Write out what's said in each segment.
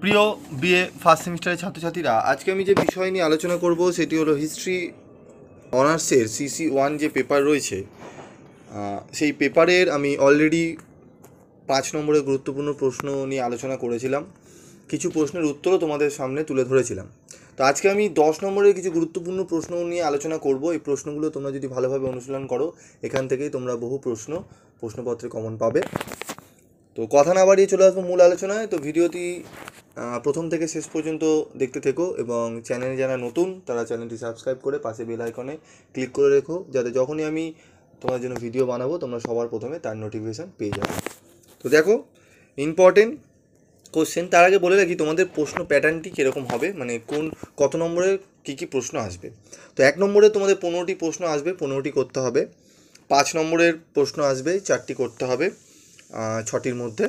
প্রিয় BA first সেমিস্টারের ছাত্রছাত্রীরা, আজকে আমি যে বিষয় নিয়ে আলোচনা করব সেটি হলো হিস্ট্রি অনার্সের CC1 যে পেপার রয়েছে, সেই পেপারের আমি অলরেডি 5 নম্বরের গুরুত্বপূর্ণ প্রশ্ন নিয়ে আলোচনা করেছিলাম। কিছু প্রশ্নের উত্তরও তোমাদের সামনে তুলে ধরেছিলাম। তো আজকে আমি 10 নম্বরের কিছু গুরুত্বপূর্ণ প্রশ্ন নিয়ে আলোচনা করব। এই প্রশ্নগুলো তোমরা যদি ভালোভাবে অনুশীলন করো, এখান থেকেই তোমরা বহু প্রশ্নপত্রে কমন পাবে। তো কথা না বাড়িয়ে চলে আসবো মূল আলোচনায়। তো ভিডিওটি প্রথম থেকে শেষ পর্যন্ত দেখতে থেকো এবং চ্যানেলে যারা নতুন তারা চ্যানেলটি সাবস্ক্রাইব করে পাশে বেল আইকনে ক্লিক করে রেখো, যাতে যখনই আমি তোমার জন্য ভিডিও বানাবো তোমরা সবার প্রথমে তার নোটিফিকেশান পেয়ে যাবে। তো দেখো, ইম্পর্টেন্ট কোশ্চেন। তার আগে বলে রাখি তোমাদের প্রশ্ন প্যাটার্নটি কীরকম হবে, মানে কত নম্বরের কী প্রশ্ন আসবে। তো 1 নম্বরে তোমাদের 15টি প্রশ্ন আসবে, 15টি করতে হবে। 5 নম্বরের প্রশ্ন আসবে, 4টি করতে হবে 6টির মধ্যে।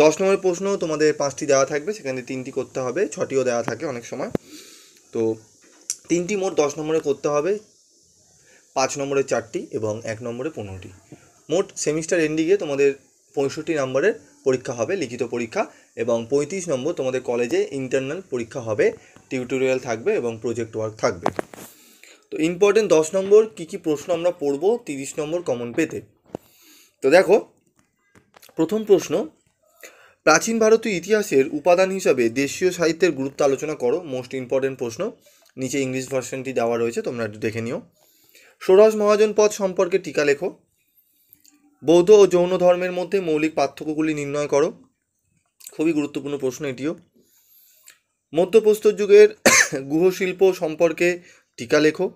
10 নম্বরের প্রশ্ন তোমাদের 5টি দেওয়া থাকবে, সেখানে 3টি করতে হবে, 6টিও দেওয়া থাকে অনেক সময়। তো 3টি মোট 10 নম্বরে করতে হবে, 5 নম্বরে 4টি এবং 1 নম্বরে 15টি। মোট সেমিস্টার এন্ডিংয়ে তোমাদের 65 নম্বরের পরীক্ষা হবে, লিখিত পরীক্ষা, এবং 35 নম্বর তোমাদের কলেজে ইন্টারনাল পরীক্ষা হবে, টিউটোরিয়াল থাকবে এবং প্রজেক্ট ওয়ার্ক থাকবে। তো ইম্পর্টেন্ট 10 নম্বর কী প্রশ্ন আমরা পড়ব 30 নম্বর কমন পেতে। তো দেখো, প্রথম প্রশ্ন, প্রাচীন ভারতীয় ইতিহাসের উপাদান হিসাবে দেশীয় সাহিত্যের গুরুত্ব আলোচনা করো। মোস্ট ইম্পর্টেন্ট প্রশ্ন, নিচে ইংলিশ ভার্সনটি দেওয়া রয়েছে, তোমরা একটু দেখে নিও। ষোড়শ মহাজন পদ সম্পর্কে টিকা লেখো। বৌদ্ধ ও জৈন ধর্মের মধ্যে মৌলিক পার্থক্যগুলি নির্ণয় করো। খুবই গুরুত্বপূর্ণ প্রশ্ন এটিও। মধ্যপ্রস্তর যুগের গুহশিল্প সম্পর্কে টিকা লেখো।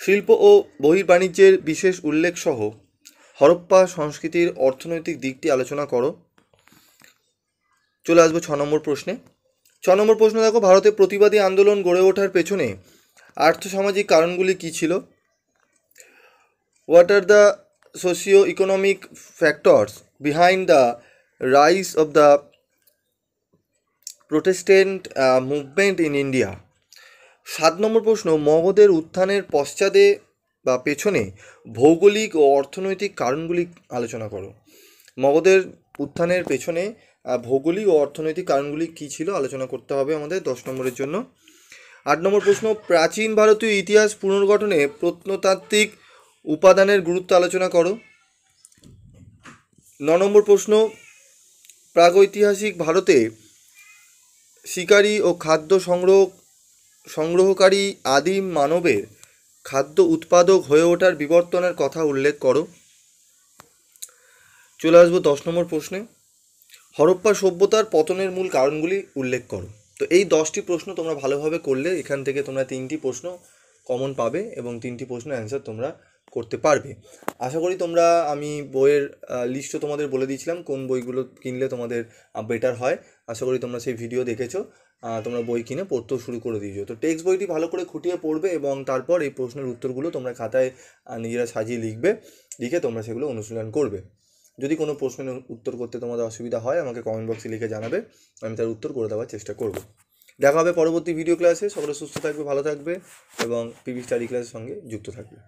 শিল্প ও বহির্বাণিজ্যের বিশেষ উল্লেখ সহ হরপ্পা সংস্কৃতির অর্থনৈতিক দিকটি আলোচনা করো। চলে আসবো 6 নম্বর প্রশ্নে। 6 নম্বর প্রশ্ন দেখো, ভারতে প্রতিবাদী আন্দোলন গড়ে ওঠার পেছনে আর্থসামাজিক কারণগুলি কী ছিল? What are the socio economic factors behind the rise of the Protestant movement in India? 7 নম্বর প্রশ্ন, মগধের উত্থানের পশ্চাতে বা পেছনে ভৌগোলিক ও অর্থনৈতিক কারণগুলি আলোচনা করো। মগধের উত্থানের পেছনে ভৌগোলিক ও অর্থনৈতিক কারণগুলি কী ছিল আলোচনা করতে হবে আমাদের 10 নম্বরের জন্য। 8 নম্বর প্রশ্ন, প্রাচীন ভারতীয় ইতিহাস পুনর্গঠনে প্রত্নতাত্ত্বিক উপাদানের গুরুত্ব আলোচনা করো। 9 নম্বর প্রশ্ন, প্রাগৈতিহাসিক ভারতে শিকারী ও খাদ্য সংগ্রহকারী আদিম মানবের খাদ্য উৎপাদক হয়ে ওঠার বিবর্তনের কথা উল্লেখ করো। চলে আসবো 10 নম্বর প্রশ্নে, হরপ্পা সভ্যতার পতনের মূল কারণগুলি উল্লেখ করো। তো এই 10টি প্রশ্ন তোমরা ভালোভাবে করলে এখান থেকে তোমরা 3টি প্রশ্ন কমন পাবে এবং 3টি প্রশ্নের অ্যান্সার তোমরা করতে পারবে। আশা করি তোমরা, আমি বইয়ের লিস্টও তোমাদের বলে দিয়েছিলাম কোন বইগুলো কিনলে তোমাদের বেটার হয়। আশা করি তোমরা সেই ভিডিও দেখেছো, তোমরা বই কিনে পড়তেও শুরু করে দিয়েছো। তো টেক্সট বইটি ভালো করে খুঁটিয়ে পড়বে এবং তারপর এই প্রশ্নের উত্তরগুলো তোমরা খাতায় নিজেরা সাজিয়ে লিখে তোমরা সেগুলো অনুশীলন করবে। যদি কোনো প্রশ্নের উত্তর করতে তোমাদের অসুবিধা হয় আমাকে কমেন্ট বক্সে লিখে জানাবে, আমি তার উত্তর করে দেওয়ার চেষ্টা করব। দেখা হবে পরবর্তী ভিডিও ক্লাসে। সকলে সুস্থ থাকবে, ভালো থাকবে এবং পিভি স্টাডি ক্লাসের সঙ্গে যুক্ত থাকবে।